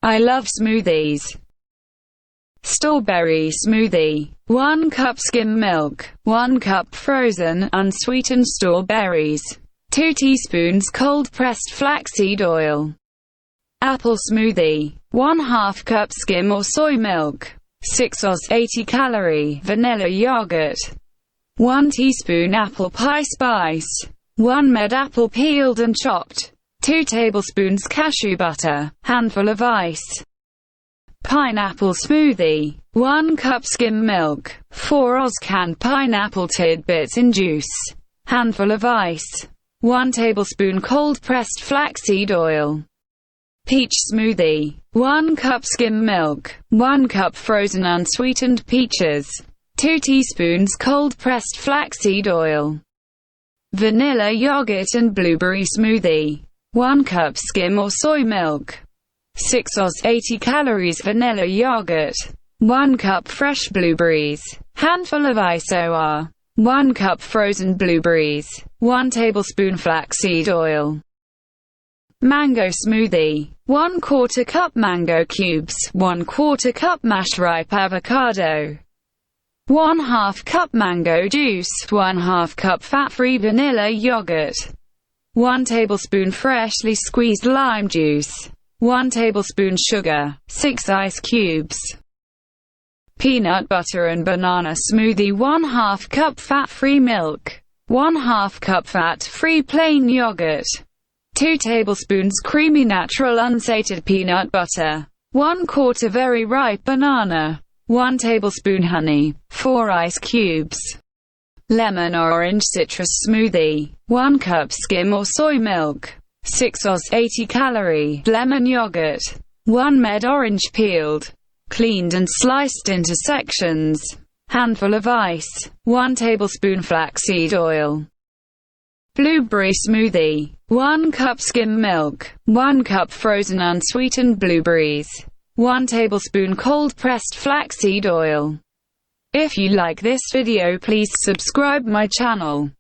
I love smoothies. Stawberry smoothie. 1 cup skim milk, 1 cup frozen, unsweetened strawberries, 2 teaspoons cold-pressed flaxseed oil. Apple smoothie. 1/2 cup skim or soy milk, 6 oz 80-calorie vanilla yogurt, 1 teaspoon apple pie spice, 1 med apple peeled and chopped, 2 tablespoons cashew butter, handful of ice. Pineapple smoothie. 1 cup skim milk, 4 oz canned pineapple tidbits in juice, handful of ice, 1 tablespoon cold-pressed flaxseed oil. Peach smoothie. 1 cup skim milk, 1 cup frozen unsweetened peaches, 2 teaspoons cold-pressed flaxseed oil. Vanilla yogurt and blueberry smoothie. 1 cup skim or soy milk, 6 oz 80 calories vanilla yogurt, 1 cup fresh blueberries, handful of ice or 1 cup frozen blueberries, 1 tablespoon flaxseed oil. Mango smoothie. 1/4 cup mango cubes, 1/4 cup mashed ripe avocado, 1/2 cup mango juice, 1/2 cup fat-free vanilla yogurt, 1 tablespoon freshly squeezed lime juice, 1 tablespoon sugar, 6 ice cubes. Peanut butter and banana smoothie. 1/2 cup fat-free milk, 1/2 cup fat-free plain yogurt, 2 tablespoons creamy natural unsalted peanut butter, 1/4 very ripe banana, 1 tablespoon honey, 4 ice cubes. Lemon or orange citrus smoothie. 1 cup skim or soy milk, 6 oz 80-calorie lemon yogurt, 1 med orange peeled, cleaned and sliced into sections, handful of ice, 1 tablespoon flaxseed oil. Blueberry smoothie. 1 cup skim milk, 1 cup frozen unsweetened blueberries, 1 tablespoon cold-pressed flaxseed oil. If you like this video, please subscribe my channel.